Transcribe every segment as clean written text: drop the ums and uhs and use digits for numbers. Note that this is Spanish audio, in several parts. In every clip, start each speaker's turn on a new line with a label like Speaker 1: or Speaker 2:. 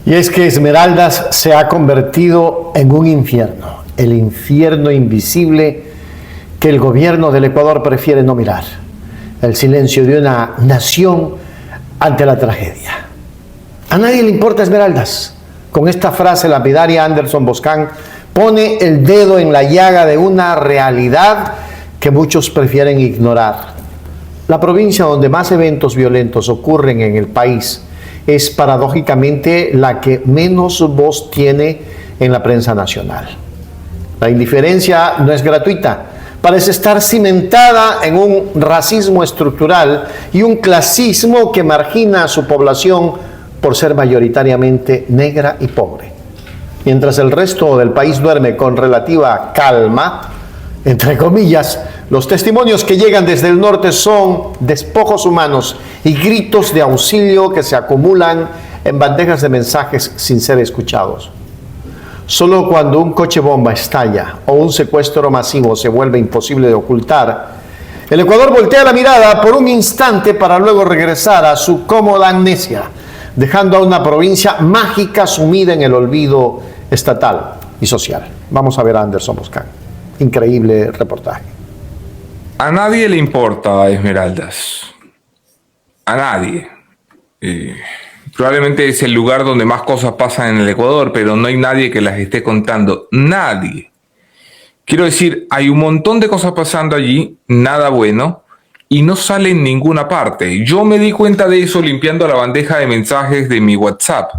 Speaker 1: Y es que Esmeraldas se ha convertido en un infierno, el infierno invisible que el gobierno del Ecuador prefiere no mirar, el silencio de una nación ante la tragedia. A nadie le importa Esmeraldas. Con esta frase lapidaria, Anderson Boscan pone el dedo en la llaga de una realidad que muchos prefieren ignorar. La provincia donde más eventos violentos ocurren en el país es paradójicamente la que menos voz tiene en la prensa nacional. La indiferencia no es gratuita, parece estar cimentada en un racismo estructural y un clasismo que margina a su población por ser mayoritariamente negra y pobre. Mientras el resto del país duerme con relativa calma, entre comillas, los testimonios que llegan desde el norte son despojos humanos y gritos de auxilio que se acumulan en bandejas de mensajes sin ser escuchados. Solo cuando un coche bomba estalla o un secuestro masivo se vuelve imposible de ocultar, el Ecuador voltea la mirada por un instante para luego regresar a su cómoda amnesia, dejando a una provincia mágica sumida en el olvido estatal y social. Vamos a ver a Anderson Boscan. Increíble reportaje.
Speaker 2: A nadie le importa Esmeraldas. A nadie. Probablemente es el lugar donde más cosas pasan en el Ecuador, pero no hay nadie que las esté contando. Nadie. Quiero decir, hay un montón de cosas pasando allí, nada bueno, y no sale en ninguna parte. Yo me di cuenta de eso limpiando la bandeja de mensajes de mi WhatsApp.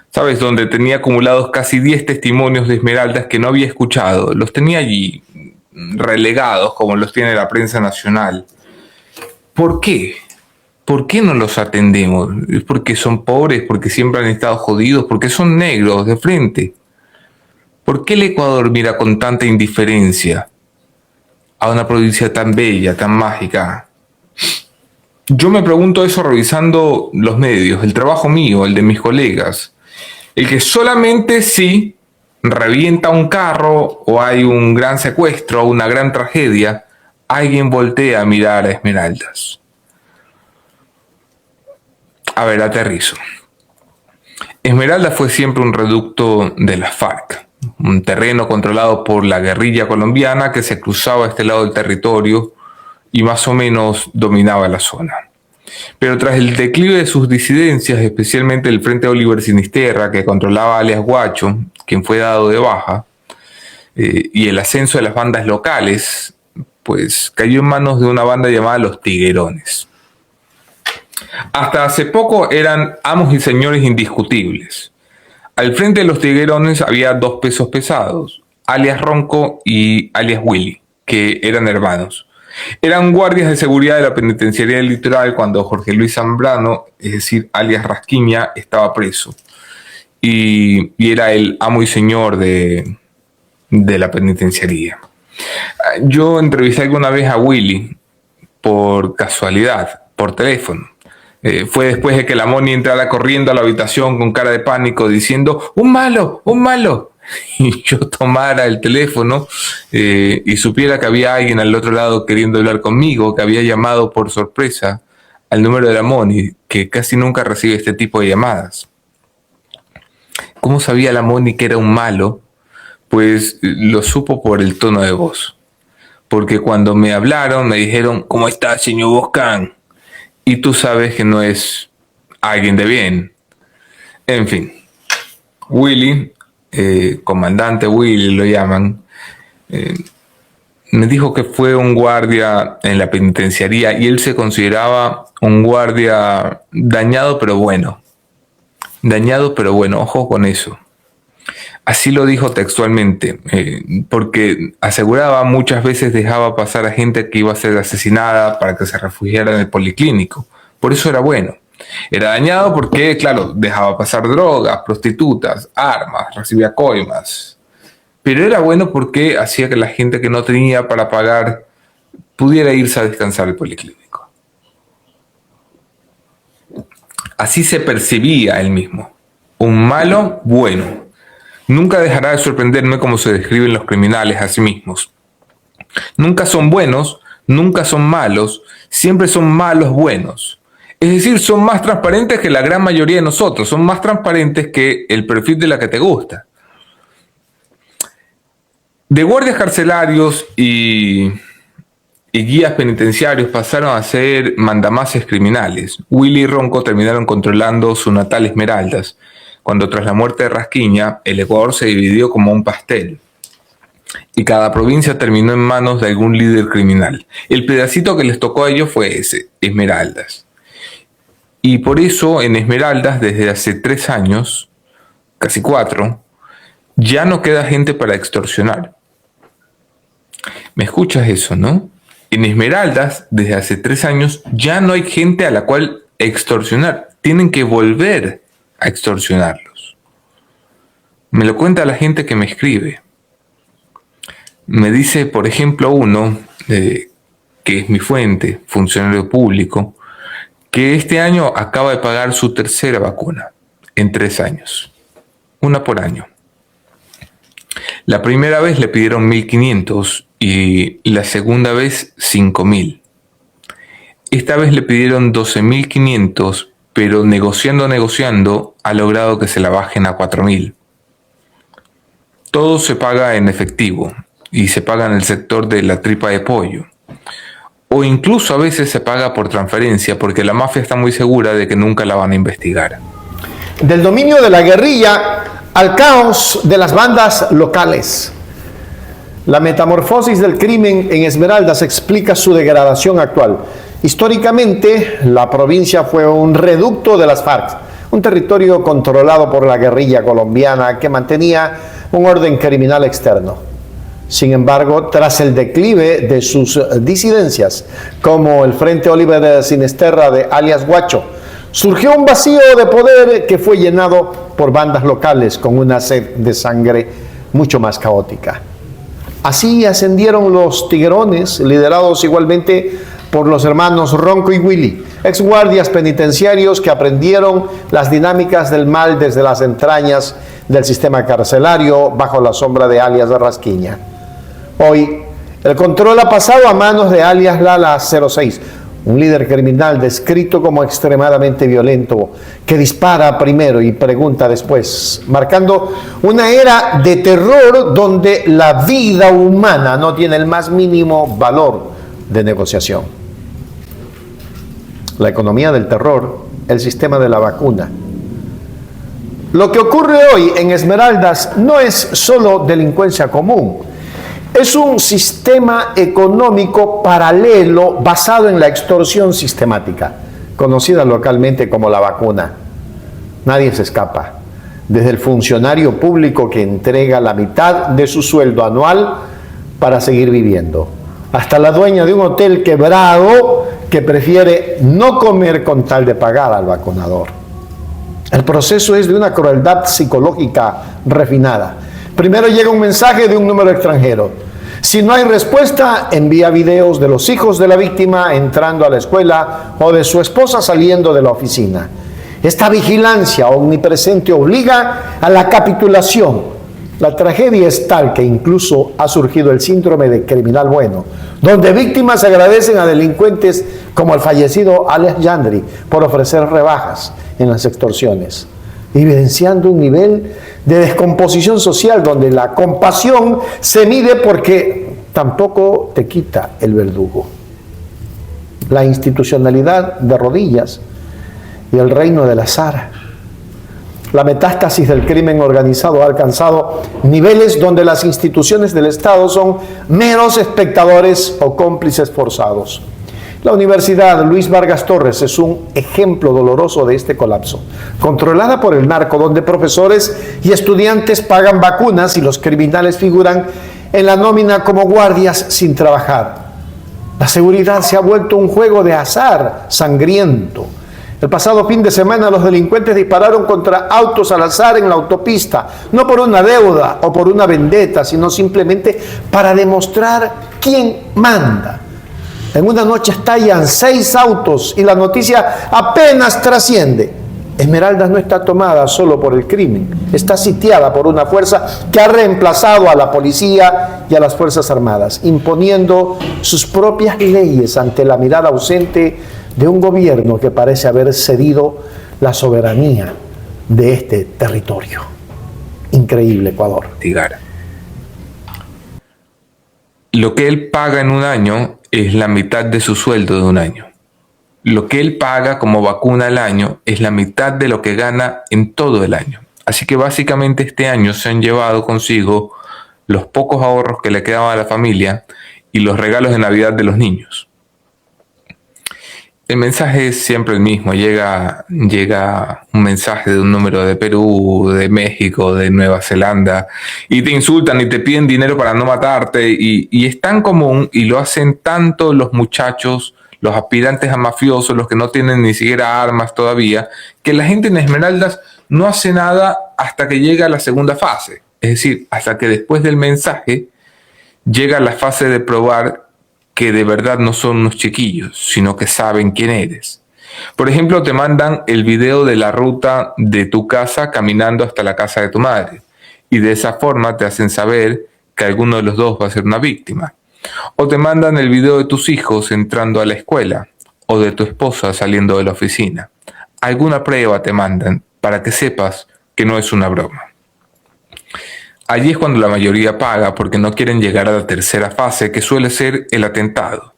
Speaker 2: ¿Sabes? Donde tenía acumulados casi 10 testimonios de Esmeraldas que no había escuchado. Los tenía allí relegados como los tiene la prensa nacional. ¿Por qué? ¿Por qué no los atendemos? ¿Es porque son pobres? ¿Porque siempre han estado jodidos? ¿Porque son negros de frente? ¿Por qué el Ecuador mira con tanta indiferencia a una provincia tan bella, tan mágica? Yo me pregunto eso revisando los medios, el trabajo mío, el de mis colegas. El que solamente si revienta un carro o hay un gran secuestro o una gran tragedia, alguien voltea a mirar a Esmeraldas. A ver, aterrizo. Esmeraldas fue siempre un reducto de las FARC, un terreno controlado por la guerrilla colombiana que se cruzaba a este lado del territorio y más o menos dominaba la zona. Pero tras el declive de sus disidencias, especialmente el Frente Oliver Sinisterra, que controlaba alias Guacho, quien fue dado de baja, y el ascenso de las bandas locales, pues cayó en manos de una banda llamada Los Tiguerones. Hasta hace poco eran amos y señores indiscutibles. Al frente de Los Tiguerones había dos pesos pesados, alias Ronco y alias Willy, que eran hermanos. Eran guardias de seguridad de la penitenciaría del Litoral cuando Jorge Luis Zambrano, es decir, alias Rasquiña, estaba preso. Y era el amo y señor de la penitenciaría. Yo entrevisté alguna vez a Willy, por casualidad, por teléfono. Fue después de que la Moni entrara corriendo a la habitación con cara de pánico diciendo ¡un malo! ¡un malo! Y yo tomara el teléfono y supiera que había alguien al otro lado queriendo hablar conmigo, que había llamado por sorpresa al número de la Moni, que casi nunca recibe este tipo de llamadas. ¿Cómo sabía la Moni que era un malo? Pues lo supo por el tono de voz. Porque cuando me hablaron me dijeron ¿cómo está, señor Boscan? Y tú sabes que no es alguien de bien. En fin, Willy, comandante Willy lo llaman, me dijo que fue un guardia en la penitenciaría y él se consideraba un guardia dañado pero bueno. Dañado pero bueno, ojo con eso. Así lo dijo textualmente, porque aseguraba muchas veces dejaba pasar a gente que iba a ser asesinada para que se refugiara en el policlínico. Por eso era bueno. Era dañado porque, claro, dejaba pasar drogas, prostitutas, armas, recibía coimas. Pero era bueno porque hacía que la gente que no tenía para pagar pudiera irse a descansar al policlínico. Así se percibía él mismo. Un malo bueno. Nunca dejará de sorprenderme cómo se describen los criminales a sí mismos. Nunca son buenos, nunca son malos, siempre son malos buenos. Es decir, son más transparentes que la gran mayoría de nosotros, son más transparentes que el perfil de la que te gusta. De guardias carcelarios y guías penitenciarios pasaron a ser mandamases criminales. Willy y Ronco terminaron controlando su natal Esmeraldas, cuando tras la muerte de Rasquiña, el Ecuador se dividió como un pastel y cada provincia terminó en manos de algún líder criminal. El pedacito que les tocó a ellos fue ese, Esmeraldas. Y por eso en Esmeraldas, desde hace 3 años, casi 4, ya no queda gente para extorsionar. ¿Me escuchas eso, no? En Esmeraldas, desde hace 3 años, ya no hay gente a la cual extorsionar. Tienen que volver a extorsionarlos. Me lo cuenta la gente que me escribe. Me dice, por ejemplo, uno, que es mi fuente, funcionario público, que este año acaba de pagar su 3ª vacuna en 3 años. 1 por año. La primera vez le pidieron 1.500 y la segunda vez 5.000. Esta vez le pidieron 12.500, pero negociando, ha logrado que se la bajen a 4.000. Todo se paga en efectivo y se paga en el sector de la tripa de pollo. O incluso a veces se paga por transferencia porque la mafia está muy segura de que nunca la van a investigar.
Speaker 1: Del dominio de la guerrilla al caos de las bandas locales. La metamorfosis del crimen en Esmeraldas explica su degradación actual. Históricamente, la provincia fue un reducto de las FARC, un territorio controlado por la guerrilla colombiana que mantenía un orden criminal externo. Sin embargo, tras el declive de sus disidencias, como el Frente Oliver de Sinisterra de alias Guacho, surgió un vacío de poder que fue llenado por bandas locales con una sed de sangre mucho más caótica. Así ascendieron los tiguerones, liderados igualmente por los hermanos Ronco y Willy, exguardias penitenciarios que aprendieron las dinámicas del mal desde las entrañas del sistema carcelario bajo la sombra de alias de Rasquiña. Hoy, el control ha pasado a manos de alias Lala 06, un líder criminal descrito como extremadamente violento, que dispara primero y pregunta después, marcando una era de terror donde la vida humana no tiene el más mínimo valor de negociación. La economía del terror, el sistema de la vacuna. Lo que ocurre hoy en Esmeraldas no es solo delincuencia común, es un sistema económico paralelo basado en la extorsión sistemática, conocida localmente como la vacuna. Nadie se escapa, desde el funcionario público que entrega la mitad de su sueldo anual para seguir viviendo, hasta la dueña de un hotel quebrado que prefiere no comer con tal de pagar al vacunador. El proceso es de una crueldad psicológica refinada. Primero llega un mensaje de un número extranjero. Si no hay respuesta, envía videos de los hijos de la víctima entrando a la escuela o de su esposa saliendo de la oficina. Esta vigilancia omnipresente obliga a la capitulación. La tragedia es tal que incluso ha surgido el síndrome de criminal bueno, donde víctimas agradecen a delincuentes como el fallecido alias Yandri por ofrecer rebajas en las extorsiones, evidenciando un nivel de descomposición social donde la compasión se mide porque tampoco te quita el verdugo. La institucionalidad de rodillas y el reino del azar. La metástasis del crimen organizado ha alcanzado niveles donde las instituciones del Estado son meros espectadores o cómplices forzados. La Universidad Luis Vargas Torres es un ejemplo doloroso de este colapso, controlada por el narco, donde profesores y estudiantes pagan vacunas y los criminales figuran en la nómina como guardias sin trabajar. La seguridad se ha vuelto un juego de azar sangriento. El pasado fin de semana los delincuentes dispararon contra autos al azar en la autopista, no por una deuda o por una vendetta, sino simplemente para demostrar quién manda. En una noche estallan 6 autos y la noticia apenas trasciende. Esmeraldas no está tomada solo por el crimen, está sitiada por una fuerza que ha reemplazado a la policía y a las Fuerzas Armadas, imponiendo sus propias leyes ante la mirada ausente de un gobierno que parece haber cedido la soberanía de este territorio. Increíble, Ecuador.
Speaker 2: Lo que él paga en un año es la mitad de su sueldo de un año. Lo que él paga como vacuna al año es la mitad de lo que gana en todo el año. Así que básicamente este año se han llevado consigo los pocos ahorros que le quedaban a la familia y los regalos de Navidad de los niños. El mensaje es siempre el mismo. Llega un mensaje de un número de Perú, de México, de Nueva Zelanda, y te insultan y te piden dinero para no matarte, y es tan común, y lo hacen tanto los muchachos, los aspirantes a mafiosos, los que no tienen ni siquiera armas todavía, que la gente en Esmeraldas no hace nada hasta que llega a la segunda fase. Es decir, hasta que después del mensaje llega la fase de probar que de verdad no son unos chiquillos, sino que saben quién eres. Por ejemplo, te mandan el video de la ruta de tu casa caminando hasta la casa de tu madre, y de esa forma te hacen saber que alguno de los dos va a ser una víctima. O te mandan el video de tus hijos entrando a la escuela, o de tu esposa saliendo de la oficina. Alguna prueba te mandan para que sepas que no es una broma. Allí es cuando la mayoría paga, porque no quieren llegar a la tercera fase, que suele ser el atentado.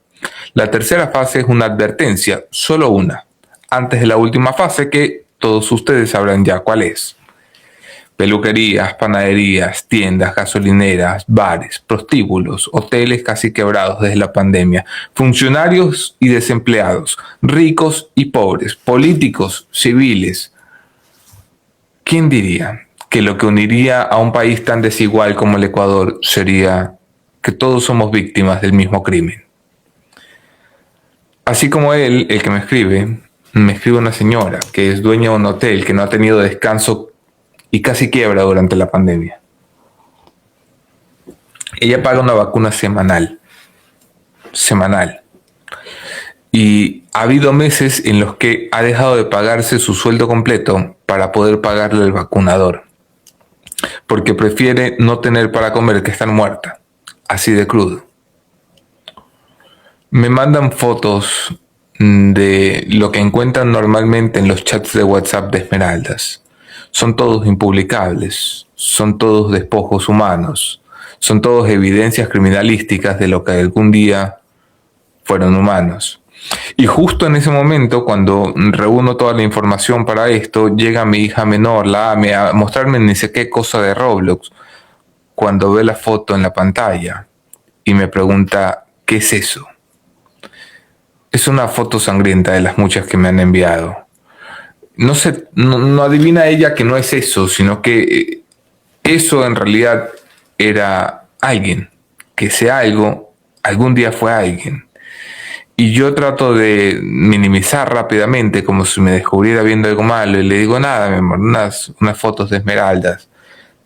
Speaker 2: La tercera fase es una advertencia, solo una, antes de la última fase, que todos ustedes sabrán ya cuál es. Peluquerías, panaderías, tiendas, gasolineras, bares, prostíbulos, hoteles casi quebrados desde la pandemia, funcionarios y desempleados, ricos y pobres, políticos, civiles. ¿Quién diría que lo que uniría a un país tan desigual como el Ecuador sería que todos somos víctimas del mismo crimen? Así como él, el que me escribe una señora que es dueña de un hotel, que no ha tenido descanso y casi quiebra durante la pandemia. Ella paga una vacuna semanal. Y ha habido meses en los que ha dejado de pagarse su sueldo completo para poder pagarle al vacunador, porque prefiere no tener para comer que estar muerta, así de crudo. Me mandan fotos de lo que encuentran normalmente en los chats de WhatsApp de Esmeraldas. Son todos impublicables, son todos despojos humanos, son todos evidencias criminalísticas de lo que algún día fueron humanos. Y justo en ese momento, cuando reúno toda la información para esto, llega mi hija menor, la Ame, a mostrarme ni sé qué cosa de Roblox, cuando ve la foto en la pantalla y me pregunta, ¿qué es eso? Es una foto sangrienta de las muchas que me han enviado. No adivina ella que no es eso, sino que eso en realidad era alguien, que ese algo algún día fue alguien. Y yo trato de minimizar rápidamente, como si me descubriera viendo algo malo, y le digo, nada, mi amor, unas fotos de Esmeraldas.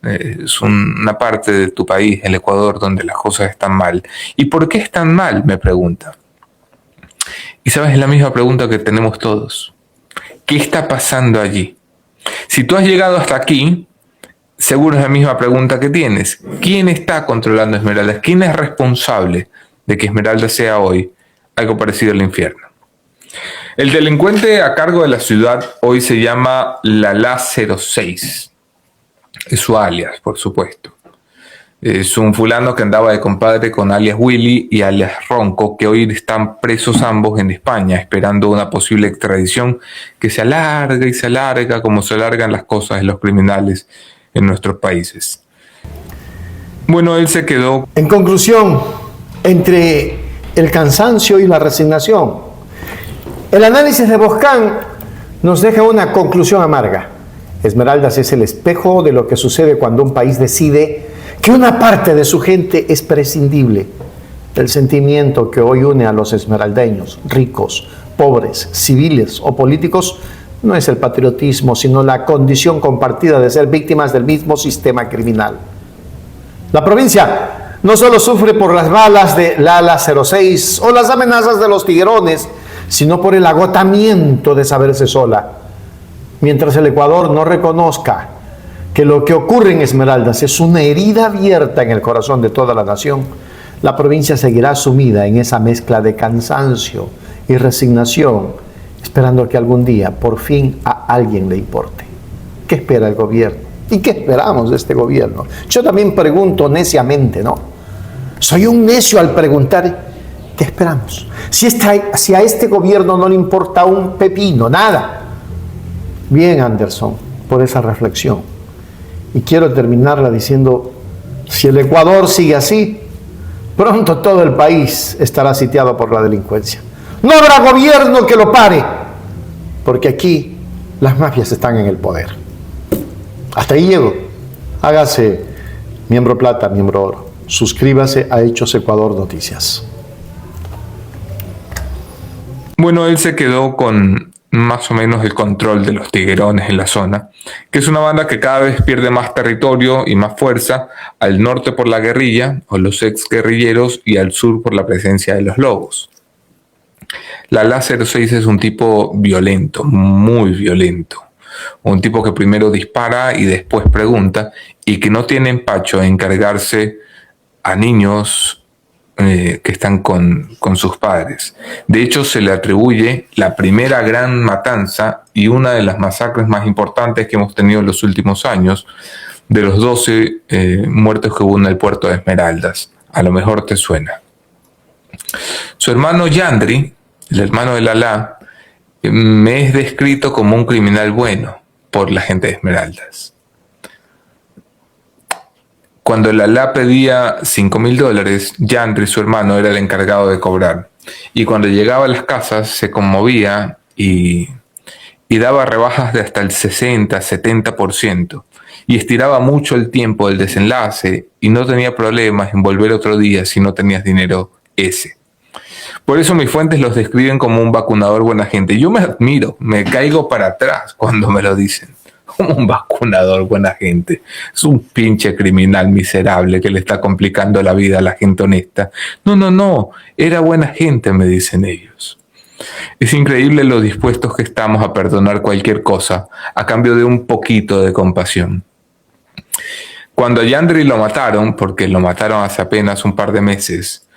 Speaker 2: Es una parte de tu país, el Ecuador, donde las cosas están mal. ¿Y por qué están mal?, me pregunta. Y sabes, es la misma pregunta que tenemos todos. ¿Qué está pasando allí? Si tú has llegado hasta aquí, seguro es la misma pregunta que tienes. ¿Quién está controlando Esmeraldas? ¿Quién es responsable de que Esmeraldas sea hoy algo parecido al infierno? El delincuente a cargo de la ciudad hoy se llama Lala 06. Es su alias, por supuesto. Es un fulano que andaba de compadre con alias Willy y alias Ronco, que hoy están presos ambos en España, esperando una posible extradición que se alarga y se alarga, como se alargan las cosas de los criminales en nuestros países. Bueno, él se quedó.
Speaker 1: En conclusión, entre el cansancio y la resignación, el análisis de Boscan nos deja una conclusión amarga. Esmeraldas es el espejo de lo que sucede cuando un país decide que una parte de su gente es prescindible. El sentimiento que hoy une a los esmeraldeños, ricos, pobres, civiles o políticos, no es el patriotismo, sino la condición compartida de ser víctimas del mismo sistema criminal. La provincia no solo sufre por las balas de Lala 06 o las amenazas de los tiguerones, sino por el agotamiento de saberse sola. Mientras el Ecuador no reconozca que lo que ocurre en Esmeraldas es una herida abierta en el corazón de toda la nación, la provincia seguirá sumida en esa mezcla de cansancio y resignación, esperando que algún día por fin a alguien le importe. ¿Qué espera el gobierno? ¿Y qué esperamos de este gobierno? Yo también pregunto neciamente, ¿no? Soy un necio al preguntar, ¿qué esperamos? Si a este gobierno no le importa un pepino, nada. Bien, Anderson, por esa reflexión. Y quiero terminarla diciendo, si el Ecuador sigue así, pronto todo el país estará sitiado por la delincuencia. No habrá gobierno que lo pare, porque aquí las mafias están en el poder. Hasta ahí llego. Hágase miembro plata, miembro oro. Suscríbase a Hechos Ecuador Noticias.
Speaker 2: Bueno, él se quedó con más o menos el control de los Tiguerones en la zona, que es una banda que cada vez pierde más territorio y más fuerza, al norte por la guerrilla o los ex guerrilleros y al sur por la presencia de los lobos. Lala 06 es un tipo violento, muy violento. Un tipo que primero dispara y después pregunta y que no tiene empacho en cargarse a niños que están con sus padres. De hecho, se le atribuye la primera gran matanza y una de las masacres más importantes que hemos tenido en los últimos años, de los 12 muertos que hubo en el puerto de Esmeraldas. A lo mejor te suena. Su hermano Yandri, el hermano de Lala, me es descrito como un criminal bueno por la gente de Esmeraldas. Cuando Lala pedía $5.000, Yandri, su hermano, era el encargado de cobrar. Y cuando llegaba a las casas se conmovía y daba rebajas de hasta el 60-70%. Y estiraba mucho el tiempo del desenlace y no tenía problemas en volver otro día si no tenías dinero ese. Por eso mis fuentes los describen como un vacunador buena gente. Yo me admiro, me caigo para atrás cuando me lo dicen. Como un vacunador buena gente. Es un pinche criminal miserable que le está complicando la vida a la gente honesta. No, era buena gente, me dicen ellos. Es increíble lo dispuestos que estamos a perdonar cualquier cosa a cambio de un poquito de compasión. Cuando a Yandri lo mataron, porque lo mataron hace apenas un par de meses,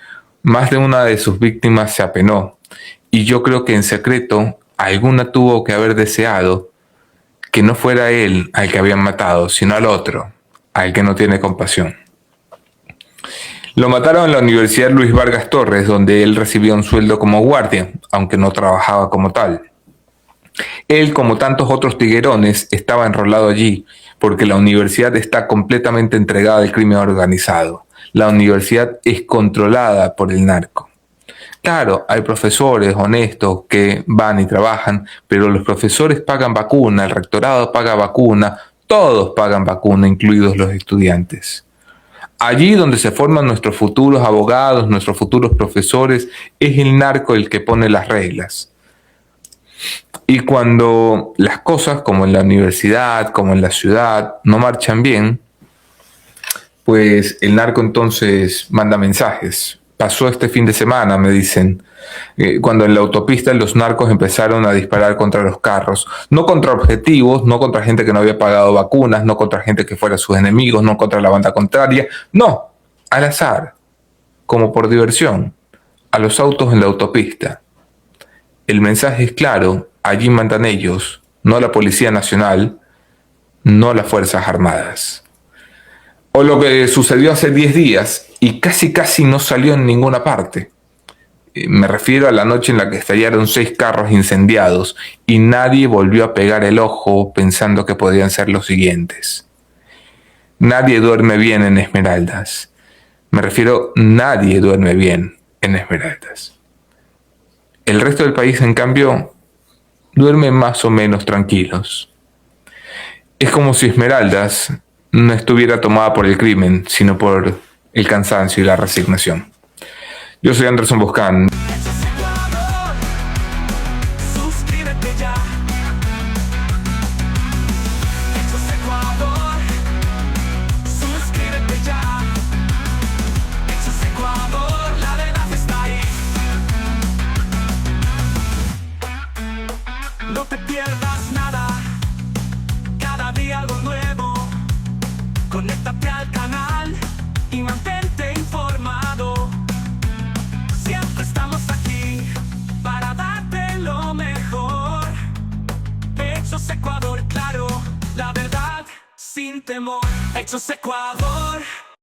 Speaker 2: más de una de sus víctimas se apenó, y yo creo que en secreto alguna tuvo que haber deseado que no fuera él al que habían matado, sino al otro, al que no tiene compasión. Lo mataron en la Universidad Luis Vargas Torres, donde él recibía un sueldo como guardia, aunque no trabajaba como tal. Él, como tantos otros tiguerones, estaba enrolado allí, porque la universidad está completamente entregada al crimen organizado. La universidad es controlada por el narco. Claro, hay profesores honestos que van y trabajan, pero los profesores pagan vacuna, el rectorado paga vacuna, todos pagan vacuna, incluidos los estudiantes. Allí donde se forman nuestros futuros abogados, nuestros futuros profesores, es el narco el que pone las reglas. Y cuando las cosas, como en la universidad, como en la ciudad, no marchan bien, pues el narco entonces manda mensajes. Pasó este fin de semana, me dicen, cuando en la autopista los narcos empezaron a disparar contra los carros. No contra objetivos, no contra gente que no había pagado vacunas, no contra gente que fuera sus enemigos, no contra la banda contraria. No, al azar, como por diversión, a los autos en la autopista. El mensaje es claro, allí mandan ellos, no la Policía Nacional, no las Fuerzas Armadas. O lo que sucedió hace 10 días y casi no salió en ninguna parte. Me refiero a la noche en la que estallaron 6 carros incendiados y nadie volvió a pegar el ojo pensando que podían ser los siguientes. Nadie duerme bien en Esmeraldas. Me refiero, nadie duerme bien en Esmeraldas. El resto del país, en cambio, duerme más o menos tranquilos. Es como si Esmeraldas no estuviera tomada por el crimen, sino por el cansancio y la resignación. Yo soy Anderson Boscan.
Speaker 3: Suscríbete ya. Hechos Ecuador. Suscríbete ya. Hechos Ecuador, la verdad está ahí. No te pierdas nada. Cada día algo nuevo. Conéctate al canal y mantente informado. Siempre estamos aquí para dar Hechos Ecuador, claro, la verdad sin temor. Hechos Ecuador.